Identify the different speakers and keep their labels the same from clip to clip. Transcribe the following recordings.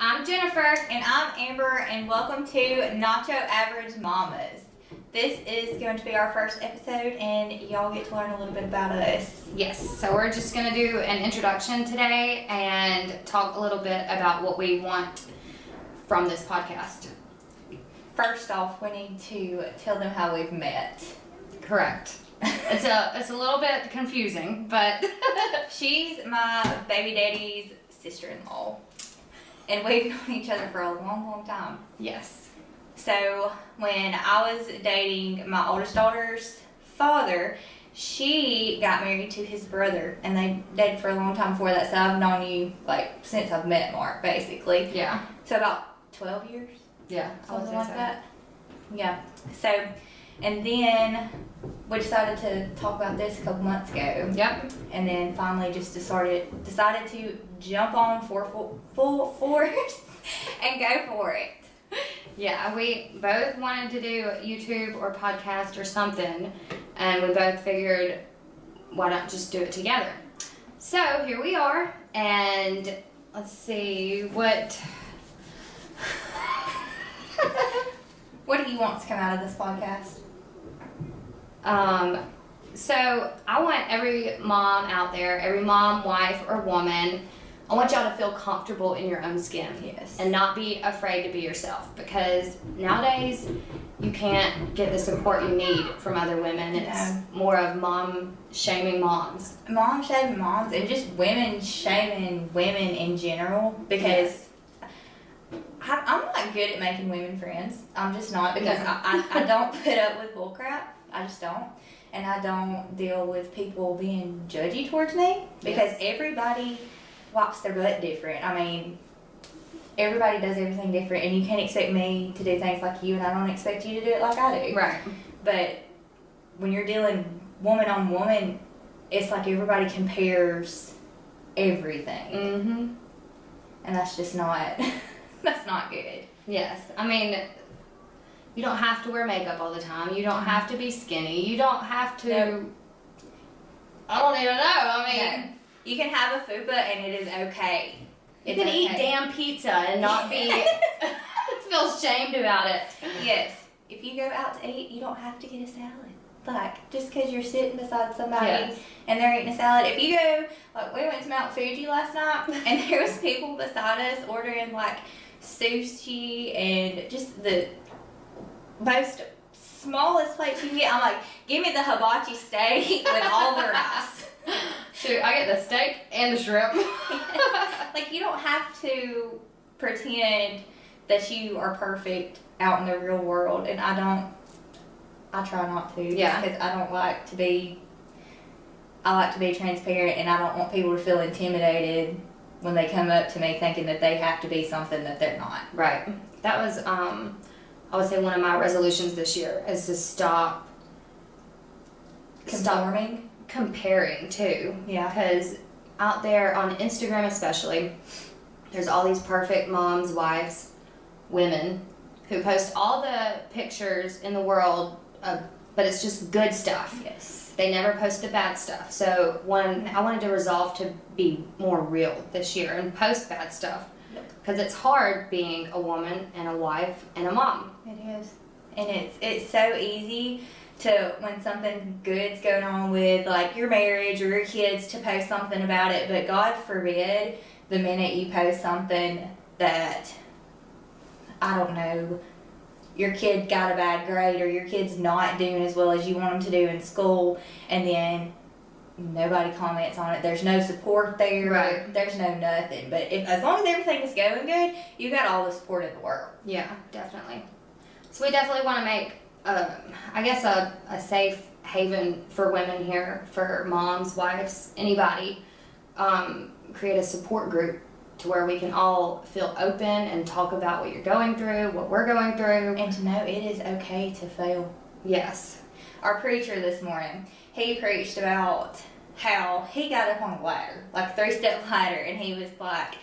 Speaker 1: I'm Jennifer.
Speaker 2: And I'm Amber, and welcome to Nacho Average Mamas. This is going to be our first episode, and y'all get to learn a little bit about us.
Speaker 1: Yes, so we're just going to do an introduction today and talk a little bit about what we want from this podcast.
Speaker 2: First off, we need to tell them how we've met.
Speaker 1: Correct. It's a little bit confusing, but
Speaker 2: she's my baby daddy's sister-in-law, and we've known each other for a long time.
Speaker 1: Yes.
Speaker 2: So when I was dating my oldest daughter's father, she got married to his brother, and they dated for a long time before that. So I've known you since I've met Mark, basically.
Speaker 1: Yeah.
Speaker 2: So about 12 years.
Speaker 1: Yeah,
Speaker 2: something like that. Yeah. So, and then we decided to talk about this a couple months ago.
Speaker 1: Yep.
Speaker 2: And then finally just decided to jump on full force and go for it.
Speaker 1: Yeah, we both wanted to do YouTube or podcast or something, and we both figured, why not just do it together? So here we are, and let's see what
Speaker 2: do you want to come out of this podcast?
Speaker 1: So I want every mom out there, every mom, wife, or woman, I want y'all to feel comfortable in your own skin.
Speaker 2: Yes.
Speaker 1: And not be afraid to be yourself, because nowadays you can't get the support you need from other women. It's more of mom shaming moms.
Speaker 2: Mom shaming moms, and just women shaming women in general, because I'm not good at making women friends. I'm just not, because I don't put up with bullcrap. I just don't. And I don't deal with people being judgy towards me, because everybody wipes their butt different. I mean, everybody does everything different, and you can't expect me to do things like you, and I don't expect you to do it like I do.
Speaker 1: Right.
Speaker 2: But when you're dealing woman on woman, it's like everybody compares everything.
Speaker 1: Mm-hmm.
Speaker 2: And that's just not, that's not good.
Speaker 1: Yes. I mean, you don't have to wear makeup all the time. You don't have to be skinny. You don't have to...
Speaker 2: Nope.
Speaker 1: I don't even know. I mean...
Speaker 2: No. You can have a fupa and it is okay.
Speaker 1: You can eat damn pizza and not be... feel shamed about it.
Speaker 2: Yes. If you go out to eat, you don't have to get a salad. Like, just because you're sitting beside somebody and they're eating a salad. If you go... Like, we went to Mount Fuji last night, and there was people beside us ordering, like, sushi and just the most smallest plates you can get. I'm like, give me the hibachi steak with all the rice.
Speaker 1: Shoot, I get the steak and the shrimp.
Speaker 2: Like, you don't have to pretend that you are perfect out in the real world, and I try not to.
Speaker 1: Yeah.
Speaker 2: Because I like to be transparent, and I don't want people to feel intimidated when they come up to me thinking that they have to be something that they're not.
Speaker 1: Right. That was, I would say, one of my resolutions this year is to stop comparing too.
Speaker 2: Yeah.
Speaker 1: Because out there on Instagram especially, there's all these perfect moms, wives, women who post all the pictures in the world but it's just good stuff.
Speaker 2: Yes.
Speaker 1: They never post the bad stuff. So I wanted to resolve to be more real this year and post bad stuff. Because it's hard being a woman and a wife and a mom.
Speaker 2: It is. And it's so easy to, when something good's going on with, like, your marriage or your kids, to post something about it. But God forbid, the minute you post something that, I don't know, your kid got a bad grade, or your kid's not doing as well as you want them to do in school, and then nobody comments on it. There's no support there.
Speaker 1: Right.
Speaker 2: There's no nothing. But as long as everything is going good, you got all the support in the world.
Speaker 1: Yeah, definitely. So we definitely want to make, I guess, a safe haven for women here, for moms, wives, anybody. Create a support group to where we can all feel open and talk about what you're going through, what we're going through.
Speaker 2: And to know it is okay to fail.
Speaker 1: Yes.
Speaker 2: Our preacher this morning, he preached about how he got up on a ladder, like a 3-step ladder, and he was like,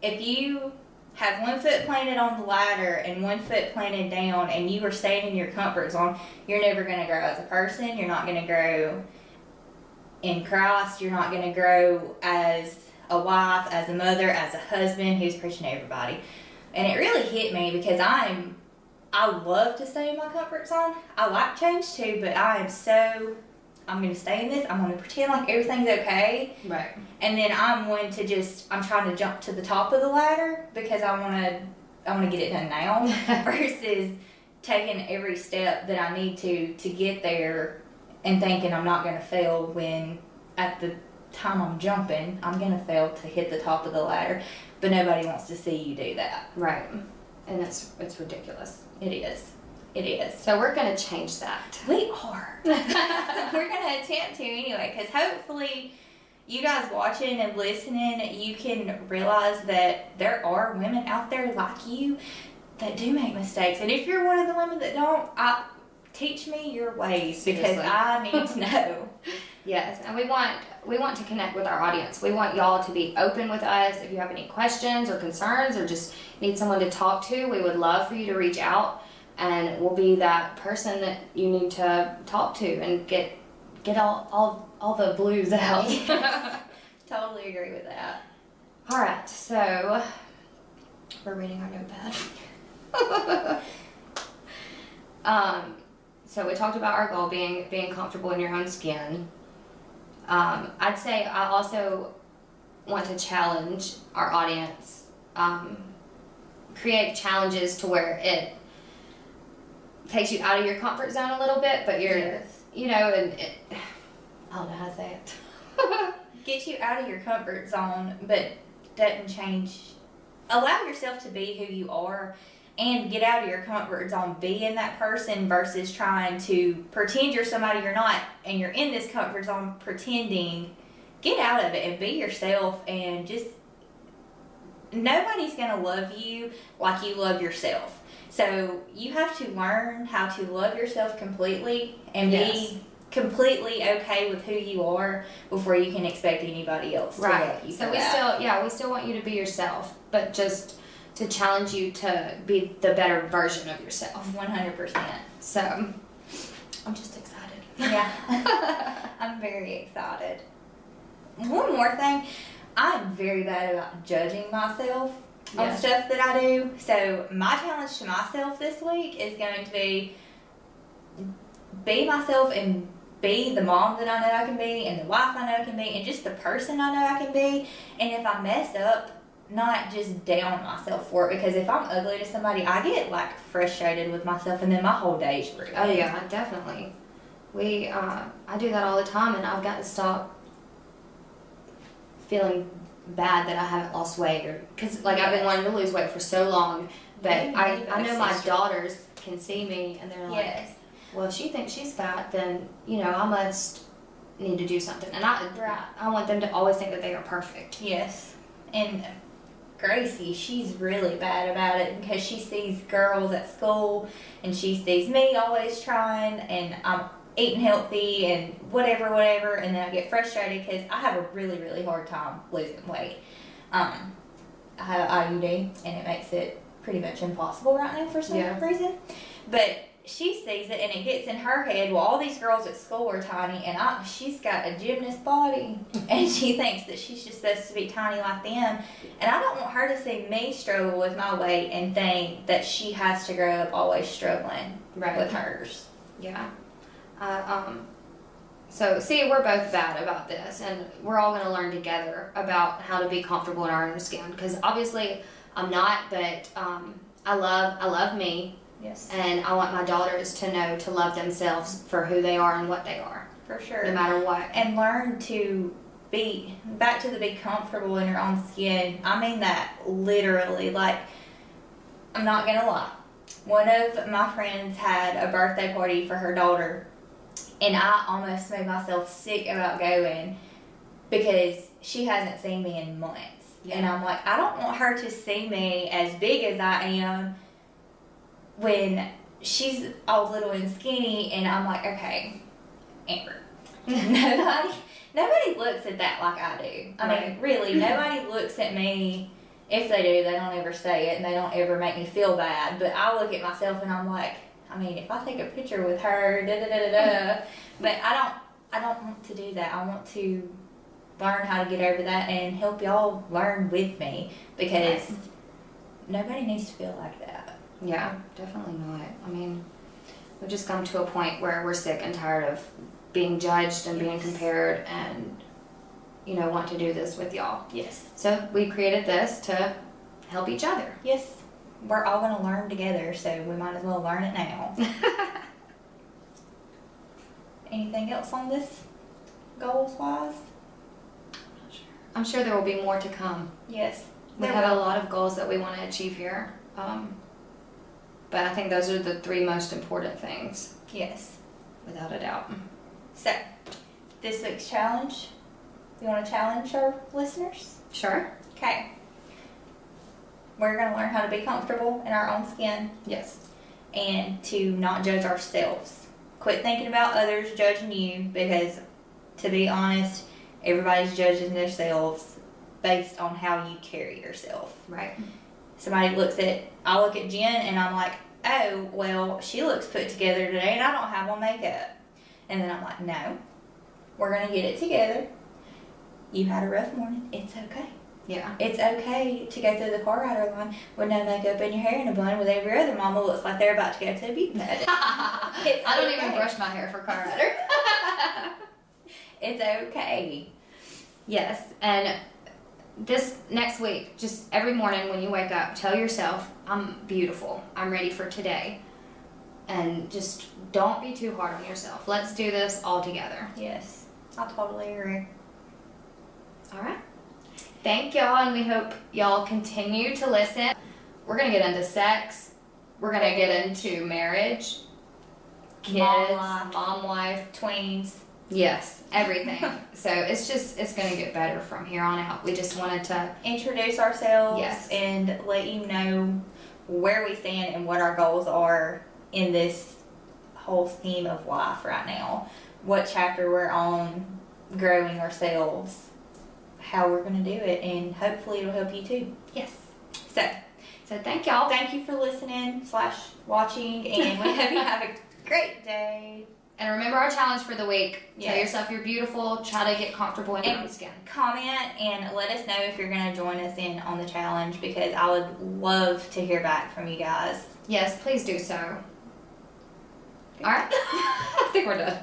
Speaker 2: if you have one foot planted on the ladder and one foot planted down, and you are staying in your comfort zone, you're never going to grow as a person. You're not going to grow in Christ. You're not going to grow as a wife, as a mother, as a husband who's preaching to everybody. And it really hit me because I love to stay in my comfort zone. I like change too, but I'm going to stay in this. I'm going to pretend like everything's okay.
Speaker 1: Right.
Speaker 2: And then I'm trying to jump to the top of the ladder because I want to get it done now versus taking every step that I need to get there and thinking I'm not going to fail when at the time I'm jumping, I'm going to fail to hit the top of the ladder. But nobody wants to see you do that.
Speaker 1: Right. And it's ridiculous.
Speaker 2: It is. It is.
Speaker 1: So we're going to change that.
Speaker 2: We are. We're going to attempt to anyway, because hopefully you guys watching and listening, you can realize that there are women out there like you that do make mistakes. And if you're one of the women that don't, teach me your ways, because
Speaker 1: Seriously.
Speaker 2: I need to know.
Speaker 1: Yes, and we want to connect with our audience. We want y'all to be open with us. If you have any questions or concerns or just need someone to talk to, we would love for you to reach out, and we'll be that person that you need to talk to and get all the blues out.
Speaker 2: Totally agree with that.
Speaker 1: All right, so we're reading our notepad. So we talked about our goal being comfortable in your own skin. I'd say I also want to challenge our audience, create challenges to where it takes you out of your comfort zone a little bit, but you're,
Speaker 2: Yes.
Speaker 1: you know, and I don't know how to say it.
Speaker 2: Get you out of your comfort zone, but doesn't change. Allow yourself to be who you are and get out of your comfort zone being that person versus trying to pretend you're somebody you're not and you're in this comfort zone pretending. Get out of it and be yourself, and just nobody's going to love you like you love yourself. So you have to learn how to love yourself completely and be completely okay with who you are before you can expect anybody else to love you.
Speaker 1: So we still want you to be yourself, but just to challenge you to be the better version of yourself.
Speaker 2: 100%.
Speaker 1: So I'm just excited.
Speaker 2: Yeah. I'm very excited. One more thing. I'm very bad about judging myself on stuff that I do. So my challenge to myself this week is going to be myself and be the mom that I know I can be, and the wife I know I can be, and just the person I know I can be. And if I mess up, not just down myself for it, because if I'm ugly to somebody, I get like frustrated with myself, and then my whole day's ruined.
Speaker 1: Oh yeah, definitely. I do that all the time, and I've got to stop feeling bad that I haven't lost weight, or because like I've been wanting to lose weight for so long, but I know my daughters can see me and they're like, well, if she thinks she's fat, then I must need to do something, and I want them to always think that they are perfect.
Speaker 2: Yes. And Gracie, she's really bad about it because she sees girls at school and she sees me always trying, and I'm eating healthy and whatever, and then I get frustrated because I have a really, really hard time losing weight. I have IUD, and it makes it pretty much impossible right now for some reason. But she sees it, and it gets in her head, well, all these girls at school are tiny, and she's got a gymnast body, and she thinks that she's just supposed to be tiny like them. And I don't want her to see me struggle with my weight and think that she has to grow up always struggling with hers.
Speaker 1: Yeah. So see, we're both bad about this, and we're all going to learn together about how to be comfortable in our own skin, because obviously I'm not, but I love me.
Speaker 2: Yes.
Speaker 1: And I want my daughters to know to love themselves for who they are and what they are.
Speaker 2: For sure.
Speaker 1: No matter what.
Speaker 2: And learn to be comfortable in your own skin. I mean that literally. Like, I'm not going to lie. One of my friends had a birthday party for her daughter, and I almost made myself sick about going because she hasn't seen me in months. Yeah. And I'm like, I don't want her to see me as big as I am when she's all little and skinny. And I'm like, okay, Amber, nobody looks at that like I do. I mean, really, nobody looks at me. If they do, they don't ever say it, and they don't ever make me feel bad. But I look at myself and I'm like, I mean, if I take a picture with her, but I don't want to do that. I want to learn how to get over that and help y'all learn with me, because nobody needs to feel like that.
Speaker 1: Yeah, definitely not. I mean, we've just come to a point where we're sick and tired of being judged and being compared, and want to do this with y'all.
Speaker 2: Yes.
Speaker 1: So we created this to help each other.
Speaker 2: Yes. We're all going to learn together, so we might as well learn it now. Anything else on this, goals-wise?
Speaker 1: I'm sure there will be more to come.
Speaker 2: Yes.
Speaker 1: We have a lot of goals that we want to achieve here. But I think those are the 3 most important things.
Speaker 2: Yes.
Speaker 1: Without a doubt.
Speaker 2: So, this week's challenge. You want to challenge our listeners?
Speaker 1: Sure.
Speaker 2: Okay. We're going to learn how to be comfortable in our own skin.
Speaker 1: Yes.
Speaker 2: And to not judge ourselves. Quit thinking about others judging you, because, to be honest, everybody's judging themselves based on how you carry yourself.
Speaker 1: Right.
Speaker 2: I look at Jen and I'm like, oh, well, she looks put together today and I don't have on makeup. And then I'm like, no, we're going to get it together. You had a rough morning. It's okay.
Speaker 1: Yeah.
Speaker 2: It's okay to go through the car rider line with no makeup and your hair in a bun, with every other mama looks like they're about to go to a beauty pageant.
Speaker 1: I don't even brush my hair for car rider.
Speaker 2: It's okay.
Speaker 1: Yes, and this next week, just every morning when you wake up, tell yourself, I'm beautiful. I'm ready for today. And just don't be too hard on yourself. Let's do this all together.
Speaker 2: Yes, I totally agree.
Speaker 1: All right. Thank y'all, and we hope y'all continue to listen. We're going to get into sex. We're going to get into marriage, kids, mom life,
Speaker 2: tweens.
Speaker 1: Yes, everything. So it's going to get better from here on out. We just wanted to
Speaker 2: introduce ourselves,
Speaker 1: yes,
Speaker 2: and let you know where we stand and what our goals are in this whole scheme of life right now. What chapter we're on, growing ourselves, how we're going to do it, and hopefully it'll help you too.
Speaker 1: Yes.
Speaker 2: So
Speaker 1: thank y'all.
Speaker 2: Thank you for listening / watching, and we hope you have a great day.
Speaker 1: And remember our challenge for the week.
Speaker 2: Yes.
Speaker 1: Tell yourself you're beautiful. Try to get comfortable in your own skin.
Speaker 2: Comment and let us know if you're going to join us in on the challenge, because I would love to hear back from you guys.
Speaker 1: Yes, please do so. All right. I think we're done.